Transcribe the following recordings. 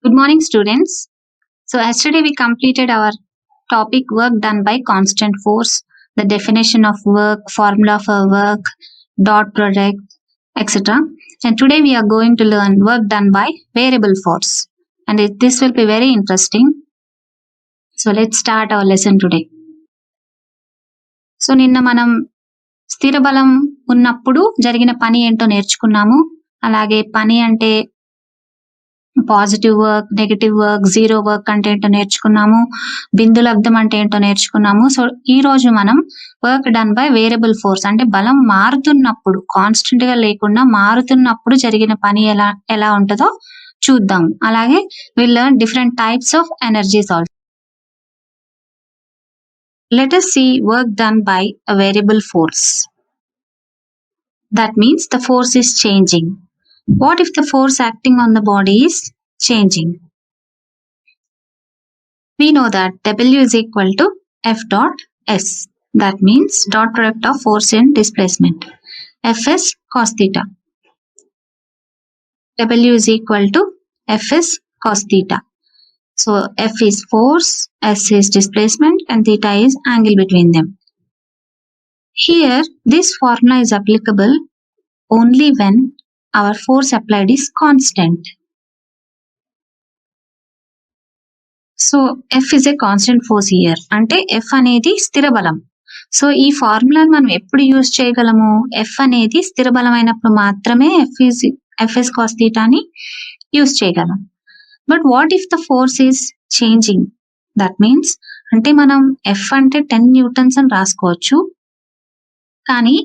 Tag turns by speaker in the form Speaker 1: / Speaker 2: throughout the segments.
Speaker 1: Good morning, students. So, yesterday we completed our topic work done by constant force, the definition of work, formula for work, dot product, etc. And today we are going to learn work done by variable force. And this will be very interesting. So, let's start our lesson today. So నిన్న మనం స్థిర బలం ఉన్నప్పుడు జరిగిన పని ఏంటో నేర్చుకున్నాము. అలాగే పని అంటే positive work, negative work, zero work అంటే ఏంటో నేర్చుకున్నాము. బిందు లబ్ధం అంటే ఏంటో నేర్చుకున్నాము. సో ఈ రోజు మనం work done by variable force అంటే బలం మారుతున్నప్పుడు, కాన్స్టెంట్ గా లేకుండా మారుతున్నప్పుడు జరిగిన పని ఎలా ఉంటుందో చూద్దాం. అలాగే will learn different types of energies also. Let us see work done by a variable force. That means the force is changing. What if the force acting on the body is changing? We know that W is equal to F dot S. That means dot product of force and displacement. Fs cos theta. W is equal to Fs cos theta. So F is force, S is displacement, and theta is angle between them. Here, this formula is applicable only when our force applied is constant. So F is a constant force here అంటే F అనేది స్థిర బలం. So ఈ ఫార్ములాను మనం ఎప్పుడు use చేయగలము? F అనేది స్థిర బలం అయినప్పుడు మాత్రమే ఎఫ్ఎస్ కాస్ థీటాని యూజ్ చేయగలం. But what if the force is changing? That means అంటే మనం ఎఫ్ అంటే 10 న్యూటన్స్ అని రాసుకోవచ్చు, కానీ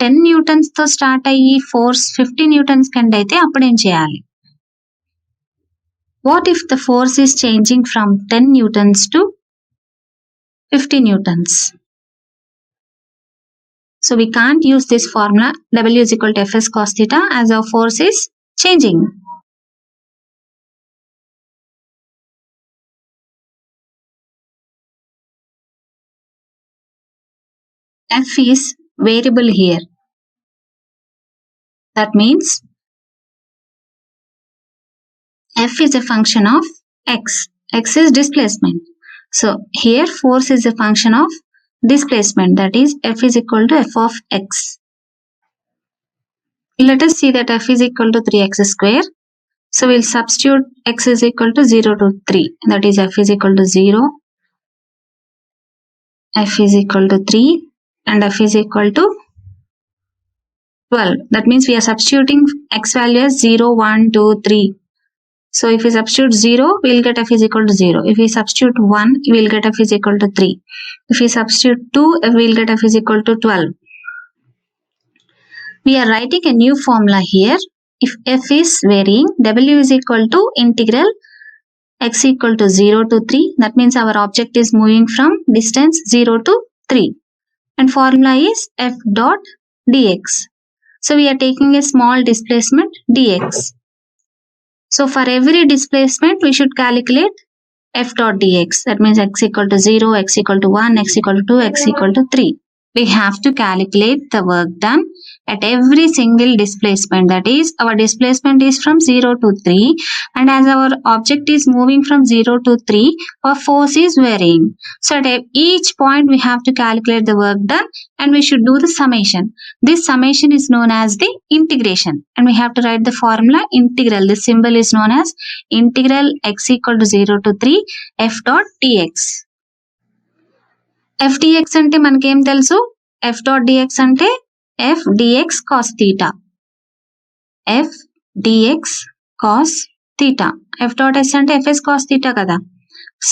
Speaker 1: 10 న్యూటన్స్ తో స్టార్ట్ అయ్యి ఫోర్స్ 50 న్యూటన్స్ కంటే అయితే అప్పుడు ఏం చేయాలి? What if the force is changing from 10 newtons to 50 newtons? So we can't use this formula W is equal to Fs cos theta as our force is changing. F is variable here. That means F is a function of X. X is displacement. So here force is a function of displacement, that is F is equal to F of X. Let us see that F is equal to 3x square. So we'll substitute X is equal to 0 to 3. That is F is equal to 0, F is equal to 3, and F is equal to 12. That means we are substituting X value as 0, 1, 2, 3. So if we substitute 0, we'll get F is equal to 0. If we substitute 1, we'll get F is equal to 3. If we substitute 2, we'll get F is equal to 12. We are writing a new formula here. If F is varying, W is equal to integral X equal to 0 to 3. That means our object is moving from distance 0 to 3. And formula is F dot dx. So we are taking a small displacement dx. So for every displacement, we should calculate F dot dx. That means x equal to 0, x equal to 1, x equal to 2, x equal to 3. We have to calculate the work done at every single displacement. That is, our displacement is from 0 to 3, and as our object is moving from 0 to 3, our force is varying. So at each point we have to calculate the work done, and we should do the summation. This summation is known as the integration, and we have to write the formula integral. This symbol is known as integral x equal to 0 to 3 f dot dx. f dx అంటే మనకేం తెలుసు? f dot dx అంటే f dx cos theta. f dx cos theta. f dot s అంటే fs cos theta కదా.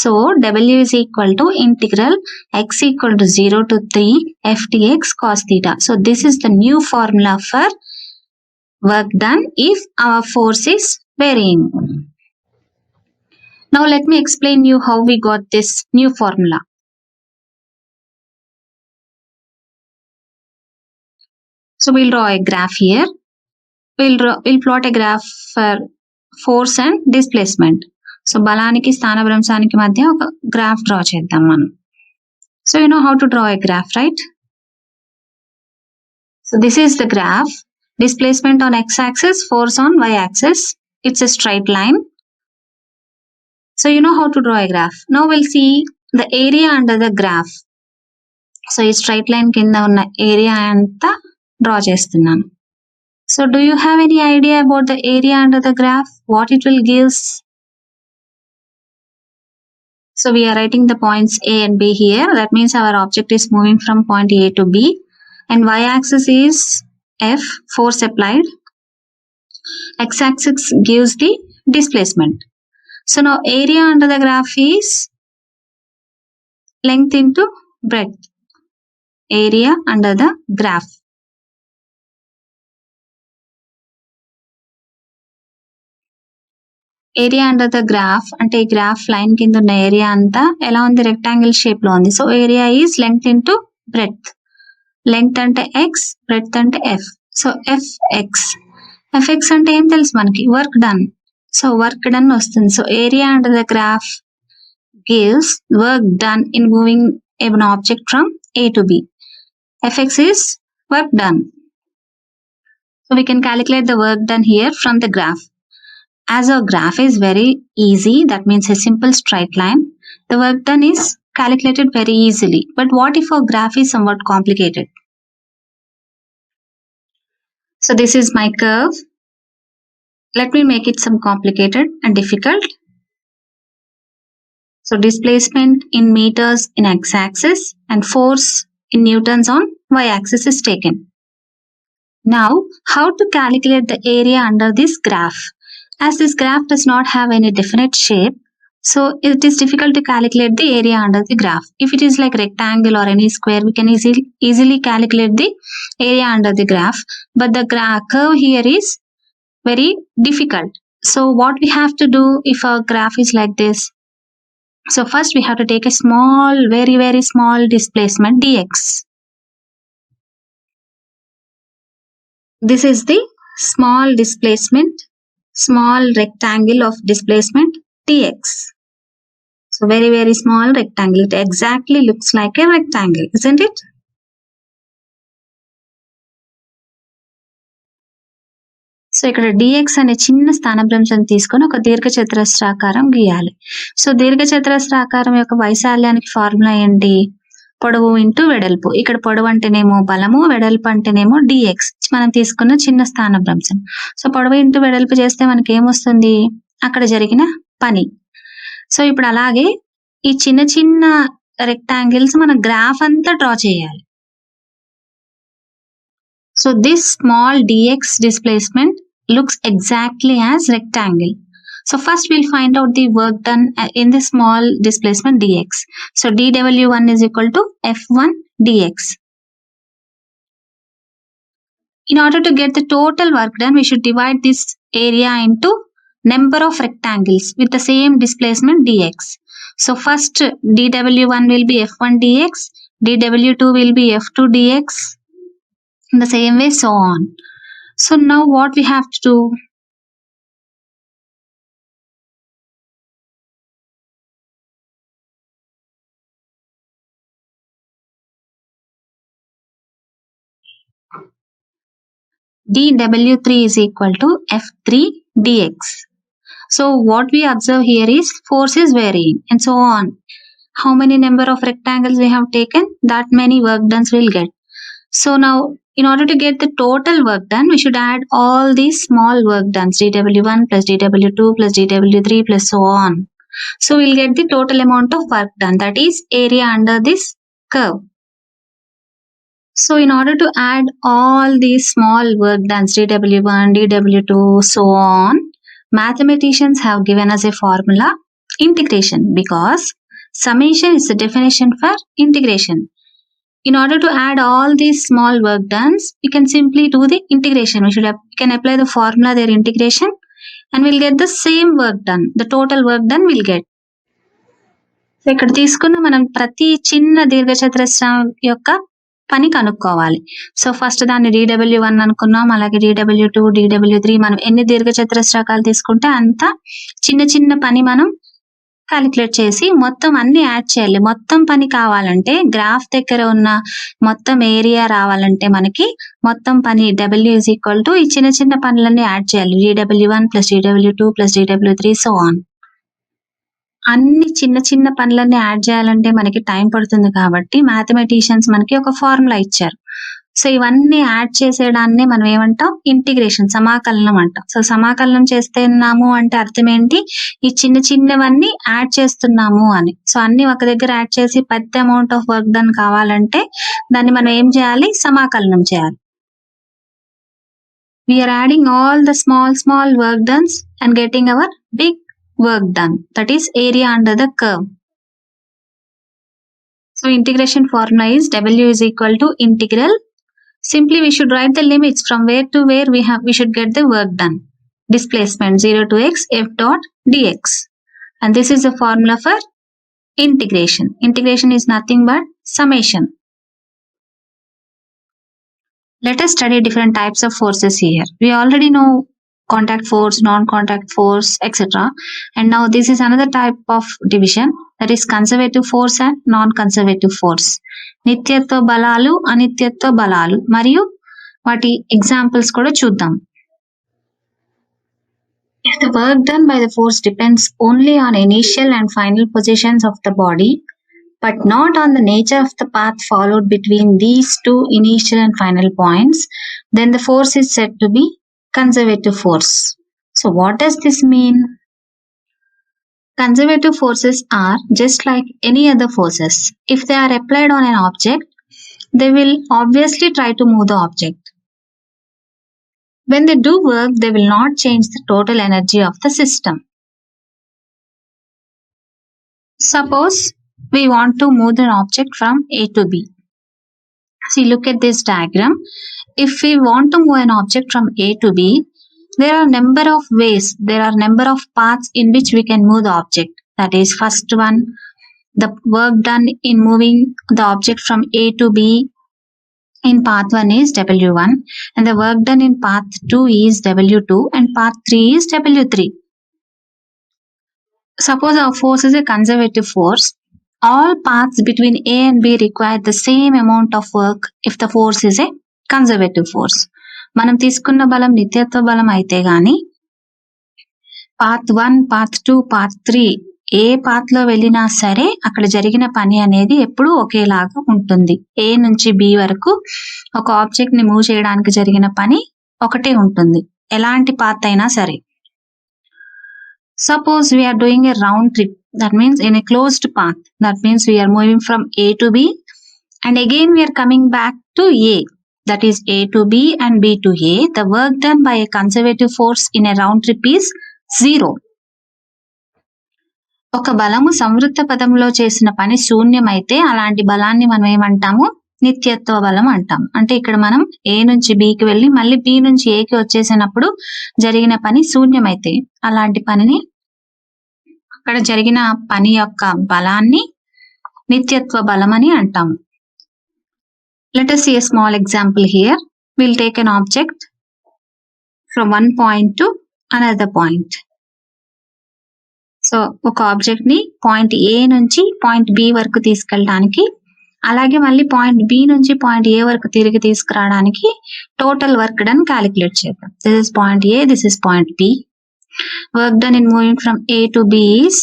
Speaker 1: So W is equal to integral x equal to 0 to 3 f dx cos theta. So this is the new formula for work done if our force is varying. Now let me explain you how we got this new formula. So we'll draw a graph here. We'll plot a graph for force and displacement. So బలానికి స్థానభ్రంశానికి మధ్య ఒక graph draw చేద్దాం మనం. So you know how to draw a graph, right? So this is the graph. Displacement on x-axis, force on y-axis. It's a straight line. So you know how to draw a graph. Now we'll see the area under the graph. So ఈ straight line కింద ఉన్న area అంతా draw చేస్తున్నాను. So do you have any idea about the area under the graph? What it will gives? So we are writing the points A and B here. That means our object is moving from point A to B. And y-axis is F, force applied. X-axis gives the displacement. So now area under the graph is length into breadth. Area under the graph. Area under the graph అంటే ఈ graph line కింద ఉన్న area అంతా ఎలా ఉంది, rectangle shape లో ఉంది. So area is length into breadth. Length అంటే ఎక్స్, బ్రెడ్త్ అంటే ఎఫ్. So FX. ఎఫ్ఎక్స్ అంటే ఏం తెలుసు మనకి, work done. So work done వస్తుంది. So area under the graph gives work done in moving an object from A to B. Fx is work done. So we can calculate the work done here from the graph. As our graph is very easy, that means a simple straight line, the work done is calculated very easily. But what if our graph is somewhat complicated? So this is my curve. Let me make it some complicated and difficult. So displacement in meters in x-axis and force in newtons on y-axis is taken. Now, how to calculate the area under this graph? As this graph does not have any definite shape, so it is difficult to calculate the area under the graph. If it is like rectangle or any square, we can easily calculate the area under the graph. But the curve here is very difficult. So what we have to do if our graph is like this? So first we have to take a small, very, very small displacement dx. This is the small displacement, small rectangle of displacement dx. So very, very small rectangle. It exactly looks like a rectangle, isn't it? So ఇక్కడ dx అనే చిన్న స్థానభ్రంశం తీసుకొని ఒక దీర్ఘచతురస్రాకారం గీయాలి. So దీర్ఘచతురస్రాకారం యొక్క వైశాల్యానికి formula ఏంటి, పొడవు ఇంటూ వెడల్పు. ఇక్కడ పొడవు అంటేనేమో బలము, వెడల్పు అంటేనేమో dx, మనం తీసుకున్న చిన్న స్థానభ్రంశం. సో పొడవు ఇంటూ వెడల్పు చేస్తే మనకి ఏమొస్తుంది, అక్కడ జరిగిన పని. సో ఇప్పుడు అలాగే ఈ చిన్న చిన్న రెక్టాంగిల్స్ మన గ్రాఫ్ అంతా డ్రా చేయాలి. So this small dx displacement looks exactly as rectangle. So first we'll find out the work done in the small displacement dx. So dw1 is equal to f1 dx. In order to get the total work done, we should divide this area into number of rectangles with the same displacement dx. So first dw1 will be f1 dx, dw2 will be f2 dx. In the same way, so on. So now what we have to do? dw3 is equal to f3 dx. So what we observe here is force is varying and so on. How many number of rectangles we have taken, that many work done will get. So now in order to get the total work done, we should add all these small work done, dw1 plus dw2 plus dw3 plus so on. So we'll get the total amount of work done, that is area under this curve. So in order to add all these small work done, dw1, dw2, so on, mathematicians have given us a formula, integration, because summation is the definition for integration. In order to add all these small work done, we can simply do the integration. We can apply the formula there, integration, and we'll get the same work done. The total work done we'll get. So ఇక్కడ తీసుకున్న మనం ప్రతి చిన్న దీర్ఘచతురస్రం యొక్క పని కనుక్కోవాలి. So first దాన్ని dw1 అనుకున్నాం, అలాగే dw2, dw3, మనం ఎన్ని దీర్ఘచతురస్రాకాలు తీసుకుంటే అంత చిన్న చిన్న పని మనం క్యాలిక్యులేట్ చేసి మొత్తం అన్ని యాడ్ చేయాలి. మొత్తం పని కావాలంటే గ్రాఫ్ దగ్గర ఉన్న మొత్తం ఏరియా రావాలంటే మనకి మొత్తం పని w is equal to ఈ చిన్న చిన్న పనులన్నీ యాడ్ చేయాలి. dw1 plus dw2 plus dw3 so on. అన్ని చిన్న చిన్న పనులన్నీ యాడ్ చేయాలంటే మనకి టైం పడుతుంది కాబట్టి మ్యాథమెటిషియన్స్ మనకి ఒక ఫార్ములా ఇచ్చారు. సో ఇవన్నీ యాడ్ చేసేదాన్ని మనం ఏమంటాం? ఇంటిగ్రేషన్, సమాకలనం అంటాం. సో సమాకలనం చేస్తున్నాము అంటే అర్థం ఏంటి? ఈ చిన్న చిన్నవన్నీ యాడ్ చేస్తున్నాము అని. సో అన్ని ఒక దగ్గర యాడ్ చేసి పెద్ద అమౌంట్ ఆఫ్ వర్క్ డన్ కావాలంటే దాన్ని మనం ఏం చేయాలి? సమాకలనం చేయాలి. We are adding all the small work done and getting our big work done. That is area under the curve. So integration formula is W is equal to integral. Simply we should write the limits from where to where we should get the work done. Displacement 0 to x f dot dx. And this is the formula for integration. Integration is nothing but summation. Let us study different types of forces here. We already know contact force, non-contact force, etc. And now this is another type of division, that is conservative force and non-conservative force. నిత్యత్వ బలాలు, అనిత్యత్వ బలాలు మరియు వాటి examples కూడా చూద్దాం. If the work done by the force depends only on initial and final positions of the body, but not on the nature of the path followed between these two initial and final points, then the force is said to be conservative force. So what does this mean? Conservative forces are just like any other forces. If they are applied on an object, they will obviously try to move the object. When they do work, they will not change the total energy of the system. Suppose we want to move an object from A to B. See, look at this diagram. If we want to move an object from A to B, there are number of ways, there are number of paths in which we can move the object. That is, first one, the work done in moving the object from A to B in path 1 is W1, and the work done in path 2 is W2, and path 3 is W3. Suppose our force is a conservative force. All paths between A and B require the same amount of work if the force is a conservative force. మనం తీసుకున్న బలం నిత్యత్వ బలం అయితే గాని path 1, path 2, path 3 ఏ path లో వెళ్ళినా సరే అక్కడ జరిగిన పని అనేది ఎప్పుడూ ఒకేలాగా ఉంటుంది. A నుంచి B వరకు ఒక ఆబ్జెక్ట్ ని మూవ్ చేయడానికి జరిగిన పని ఒకటే ఉంటుంది, ఎలాంటి పాత్ అయినా సరే. Suppose we are doing a round trip, that means in a closed path, that means we are moving from A to B and again we are coming back to A, that is A to B and B to A. The work done by a conservative force in a round trip is 0. ఒక బలము సంవృత్త పదంలో చేసిన పని శూన్యమైతే అలాంటి బలాన్ని మనం ఏమంటాము? నిత్యత్వ బలం అంటాం. అంటే ఇక్కడ మనం A నుంచి B కి వెళ్ళి మళ్ళీ B నుంచి A కి వచ్చేసినప్పుడు జరిగిన పని శూన్యమైతే అలాంటి పనిని, అక్కడ జరిగిన పని యొక్క బలాన్ని నిత్యత్వ బలం అని అంటాము. Let us see a small example here. We'll take an object from one point to another point. So ఒక ఆబ్జెక్ట్ ని పాయింట్ A నుంచి పాయింట్ B వరకు తీసుకెళ్ళడానికి, అలాగే మళ్ళీ పాయింట్ B నుంచి పాయింట్ A వరకు తిరిగి తీసుకురావడానికి టోటల్ వర్క్ డన్ క్యాలిక్యులేట్ చేద్దాం. This is point A, this is point B. Work done in moving from A to B is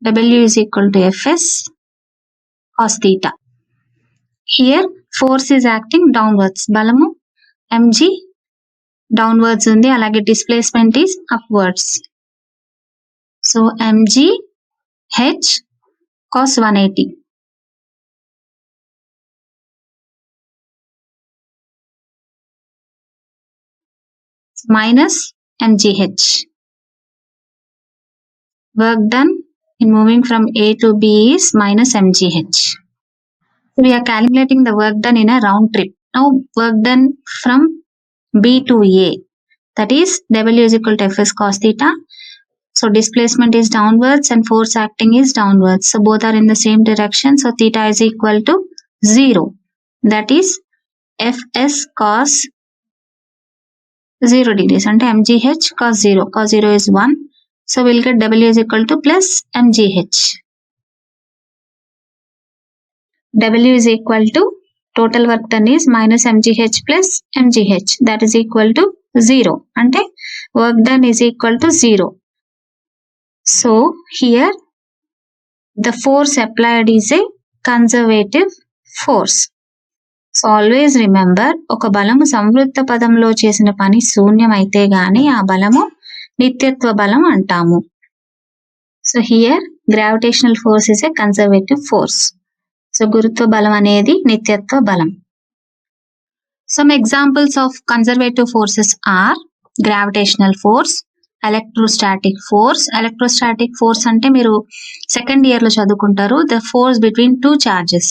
Speaker 1: W is equal to Fs cos theta. Here force is acting downwards. బలము mg downwards ఉంది, అలాగే displacement is upwards. So mg h cos 180 minus mgh. Work done in moving from A to B is minus mgh. So we are calculating the work done in a round trip. Now work done from B to A, that is W is equal to Fs cos theta. So displacement is downwards and force acting is downwards. So both are in the same direction. So theta is equal to 0. That is Fs cos 0 degrees. And mgh cos 0. Cos 0 is 1. So we'll get W is equal to plus mgh. W is equal to total work done is minus mgh plus mgh. That is equal to 0. Ante work done is equal to 0. So here the force applied is a conservative force. So always remember, ఒక బలము సంవృత్త పదంలో చేసిన పని శూన్యమైతే గాని ఆ బలము నిత్యత్వ బలం అంటాము. So here gravitational force is a conservative force. So గురుత్వ బలం అనేది నిత్యత్వ బలం. Some examples of conservative forces are gravitational force, electrostatic force. Electrostatic force అంటే మీరు సెకండ్ ఇయర్ లో చదువుకుంటారు. The force between two charges.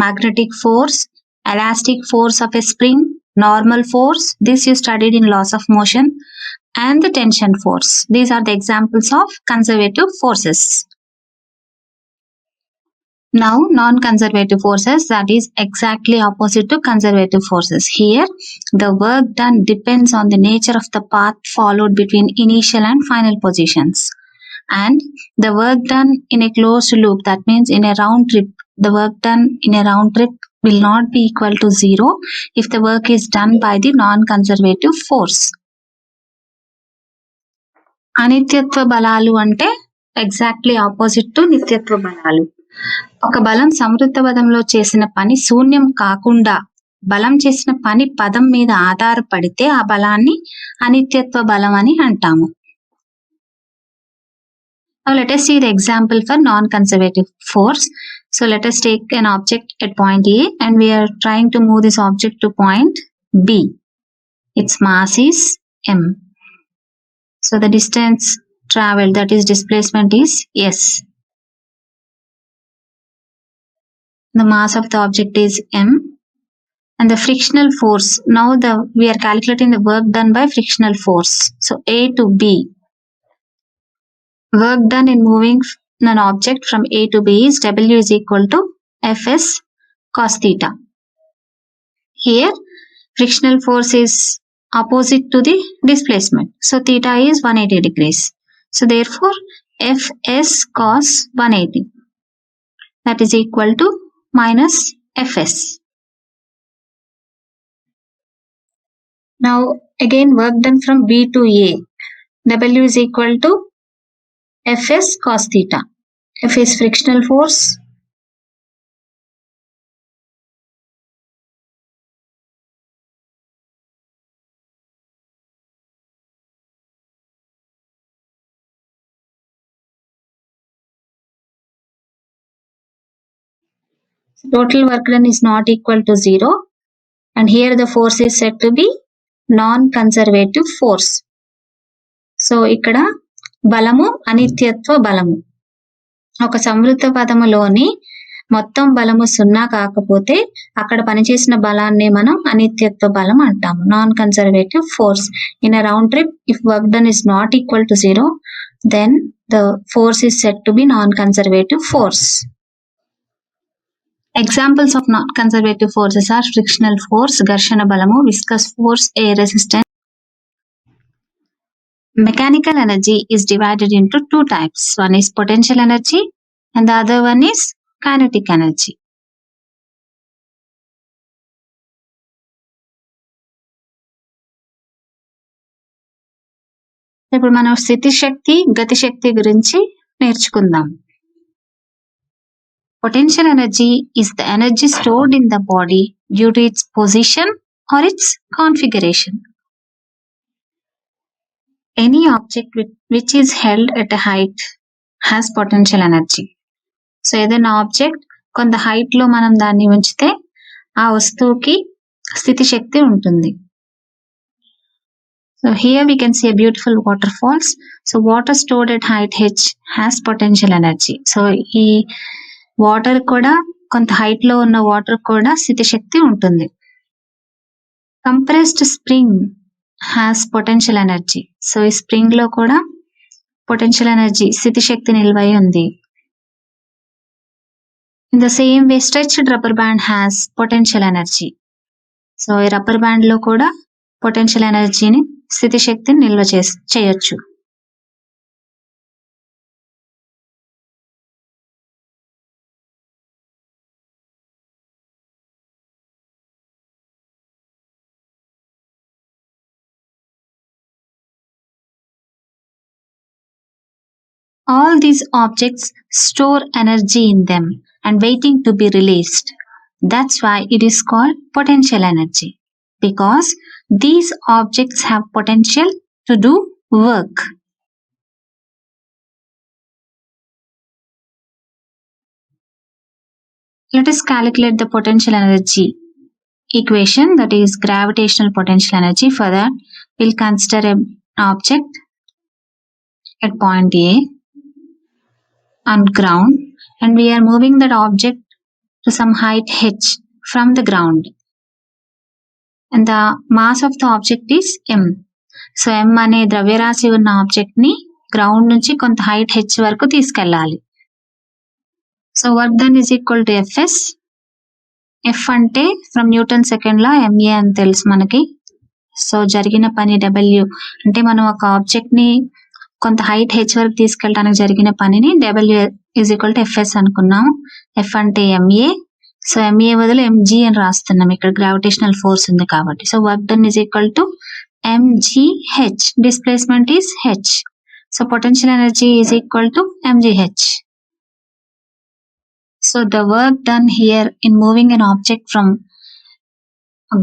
Speaker 1: Magnetic force, elastic force of a spring, normal force. This you studied in laws of motion. And the tension force. These are the examples of conservative forces. Now, non-conservative forces, that is exactly opposite to conservative forces. Here, the work done depends on the nature of the path followed between initial and final positions. And the work done in a closed loop, that means in a round trip, the work done in a round trip will not be equal to 0 if the work is done by the non-conservative force. అనిత్యత్వ బలాలు అంటే exactly opposite to నిత్యత్వ బలాలు. ఒక బలం సంవృత్త పదంలో చేసిన పని శూన్యం కాకుండా బలం చేసిన పని పదం మీద ఆధారపడితే ఆ బలాన్ని అనిత్యత్వ బలం అని అంటాము. Now let us see the example for non-conservative force. So let us take an object at point A and we are trying to move this object to point B. Its mass is m. So the distance traveled, that is displacement, is s. The mass of the object is m. And the frictional force, now we are calculating the work done by frictional force. So A to B. Work done in moving an object from A to B is W is equal to Fs cos theta. Here, frictional force is opposite to the displacement. So theta is 180 degrees. So therefore, Fs cos 180. That is equal to minus Fs. Now again work done from B to A. W is equal to Fs cos theta. F is frictional force. Total work done is not equal to 0. And here the force is said to be non-conservative force. So ఇక్కడ బలము అనిత్యత్వ బలము. ఒక సంవృత్త పదములోని మొత్తం బలము 0 కాకపోతే అక్కడ పనిచేసిన బలాన్ని మనం అనిత్యత్వ బలం అంటాము. Non conservative force. In a round trip, if work done is not equal to 0, then the force is said to be non-conservative force. Examples of non-conservative forces are frictional force, ఘర్షణ బలము, viscous force, air resistance. Mechanical energy is divided into two types. One is potential energy and the other one is kinetic energy. ఇప్పుడు మనం స్థితి శక్తి, గతి శక్తి గురించి నేర్చుకుందాం. Potential energy is the energy stored in the body due to its position or its configuration. Any object which is held at a height has potential energy. So ఏదైనా object కొంత height లో మనం దాన్ని ఉంచితే ఆ వస్తువుకి స్థితి శక్తి ఉంటుంది. So here we can see a beautiful waterfalls. So water stored at height h has potential energy. So ఈ వాటర్ కూడా కొంత హైట్ లో ఉన్న వాటర్ కూడా స్థితి శక్తి ఉంటుంది. Compressed spring has potential energy. So ఈ స్ప్రింగ్ లో కూడా పొటెన్షియల్ ఎనర్జీ స్థితి శక్తి నిల్వై ఉంది. In the same way, stretched rubber band has potential energy. So ఈ రబ్బర్ బ్యాండ్ లో కూడా పొటెన్షియల్ ఎనర్జీని స్థితి శక్తిని నిల్వ చేయొచ్చు. All these objects store energy in them and waiting to be released. That's why it is called potential energy, because these objects have potential to do work. Let us calculate the potential energy equation, that is gravitational potential energy. For that, we'll consider an object at point A on ground, and we are moving that object to some height h from the ground, and the mass of the object is m. So m అనే ద్రవ్యరాశి ఉన్న object ని ground నుంచి కొంత height h వరకు తీసుకెళ్ళాలి. So work done is equal to FS. F అంటే from Newton second law MA అని తెలుసు మనకి. సో జరిగిన పని డబ్ల్యూ అంటే మనం ఒక ఆబ్జెక్ట్ ని కొంత హైట్ హెచ్ వరకు తీసుకెళ్ళడానికి జరిగిన పనిని W is equal to FS అనుకున్నాం. ఎఫ్ అంటే ఎంఏ, సో ఎంఏ బదులు ఎంజీ అని రాస్తున్నాం, ఇక్కడ గ్రావిటేషనల్ ఫోర్స్ ఉంది కాబట్టి. So work done is equal to mgh. Displacement is h. So potential energy is equal to mgh. So the work done here in moving an object from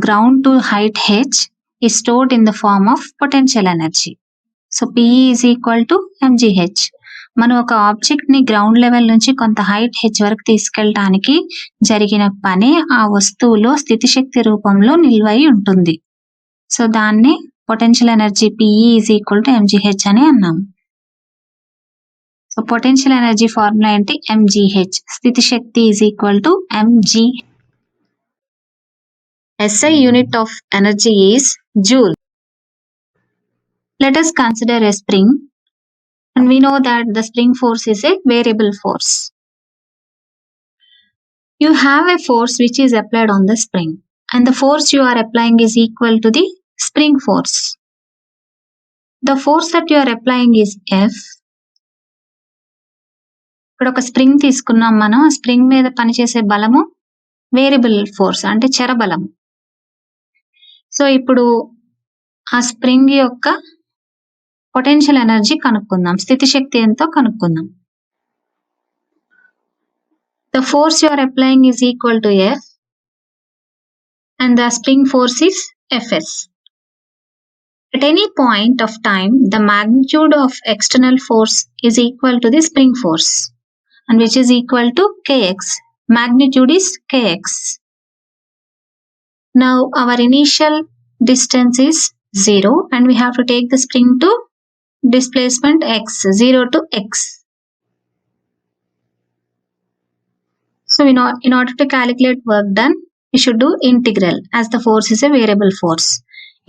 Speaker 1: ground to height h is stored in the form of potential energy. So Pe is equal to mgh. మనం ఒక object ని ground level నుంచి కొంత height H వరకు తీసుకెళ్ళడానికి జరిగిన పనే ఆ వస్తువులో స్థితిశక్తి రూపంలో నిల్వై ఉంటుంది. సో దాన్ని potential energy PE is equal to MGH అని అన్నాం. సో పొటెన్షియల్ ఎనర్జీ ఫార్ములా ఏంటి? ఎంజీహెచ్. స్థితి శక్తి is equal to MG. SI unit of energy is joule. Let us consider a spring, and we know that the spring force is a variable force. You have a force which is applied on the spring, and the force you are applying is equal to the spring force. The force that you are applying is F. ఇక్కడ ఒక spring తీసుకున్నాం మనం. Spring మీద పనిచేసే బలము variable force అంటే చరబలం. So ఇప్పుడు ఆ స్ప్రింగ్ యొక్క పొటెన్షియల్ ఎనర్జీ కనుక్కుందాం, స్థితి శక్తి ఎంతో కనుక్కుందాం. The force you are applying is equal to F, and the spring force is Fs. At any point of time, the magnitude of external force is equal to the spring force, and which is equal to kx. Magnitude is kx. Now our initial distance is 0, and we have to take the spring to displacement x, 0 to x. So in order to calculate work done, we should do integral, as the force is a variable force.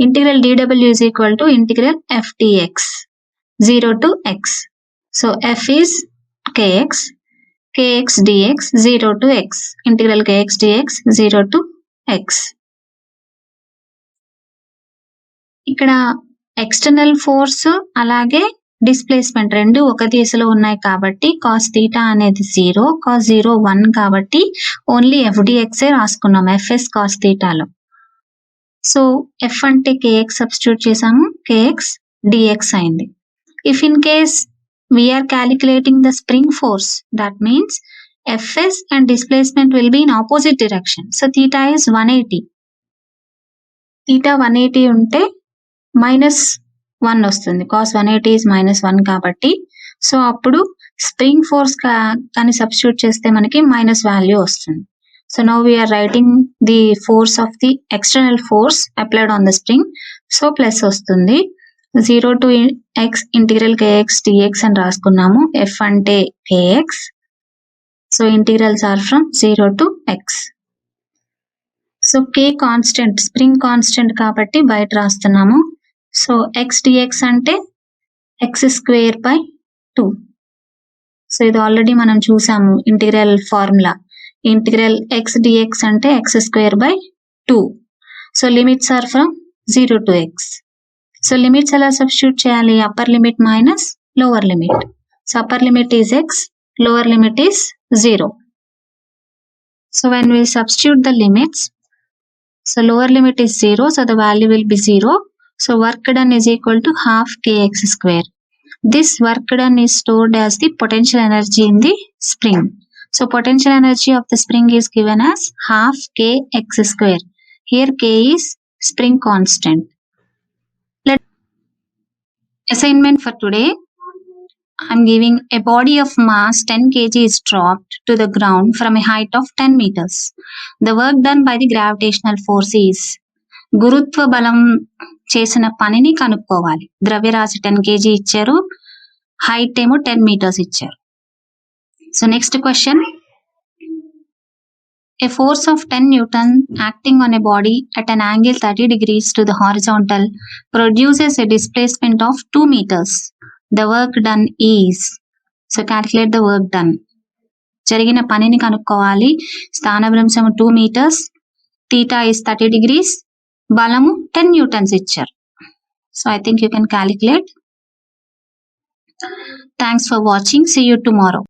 Speaker 1: Integral dw is equal to integral f dx, 0 to x. So f is kx, kx dx 0 to x. Integral kx dx 0 to x. ఇక్కడ external force అలాగే displacement రెండు ఒక దిశలో ఉన్నాయి కాబట్టి cos theta అనేది 0, cos 0 1 కాబట్టి only ఎఫ్డిఎక్సే రాసుకున్నాం ఎఫ్ఎస్ కాస్ థీటాలో. సో ఎఫ్ అంటే కేఎక్స్ సబ్స్టిట్యూట్ చేసాము, కేఎక్స్ డిఎక్స్ అయింది. If in case we're calculating the spring force, that means f s and displacement will be in opposite direction. So theta is 180. Theta 180 ఉంటే -1 వస్తుంది, cos 180 is -1 కాబట్టి. So అప్పుడు spring force కానీ substitute చేస్తే మనకి minus value వస్తుంది. So now we're writing the force of the external force applied on the spring. So plus వస్తుంది, 0 to x integral k x d x అని రాసుకున్నాము. ఎఫ్ అంటే k x, so integrals are from 0 to x. So k constant, spring constant కాబట్టి బయట రాస్తున్నాము. So x d x అంటే x square by 2. So ఇది already మనం చూసాము integral formula. Integral x d x అంటే x square by 2. So limits are from 0 to x. So limits ఎలా substitute చేయాలి? Upper limit minus lower limit. So upper limit is x, lower limit is 0. So when we substitute the limits, so lower limit is 0, so the value will be 0. So work done is equal to half kx square. This work done is stored as the potential energy in the spring. So potential energy of the spring is given as half k x square. Here k is spring constant. Assignment for today. I'm giving a body of mass 10 kg is dropped to the ground from a height of 10 meters. The work done by the gravitational force is గురుత్వ బలం చేసిన పనిని కనుక్కోవాలి. ద్రవ్యరాశి 10 kg ఇచ్చారు, height ఏమో 10 meters ఇచ్చారు. So next question. A force of 10 Newton acting on a body at an angle 30 degrees to the horizontal produces a displacement of 2 meters. The work done is. So calculate the work done. జరిగిన పనిని కనుక్కోవాలి. స్థానభ్రంశం 2 meters, theta is 30 degrees, బలము 10 newtons ఇచ్చారు. So I think you can calculate. Thanks for watching. See you tomorrow.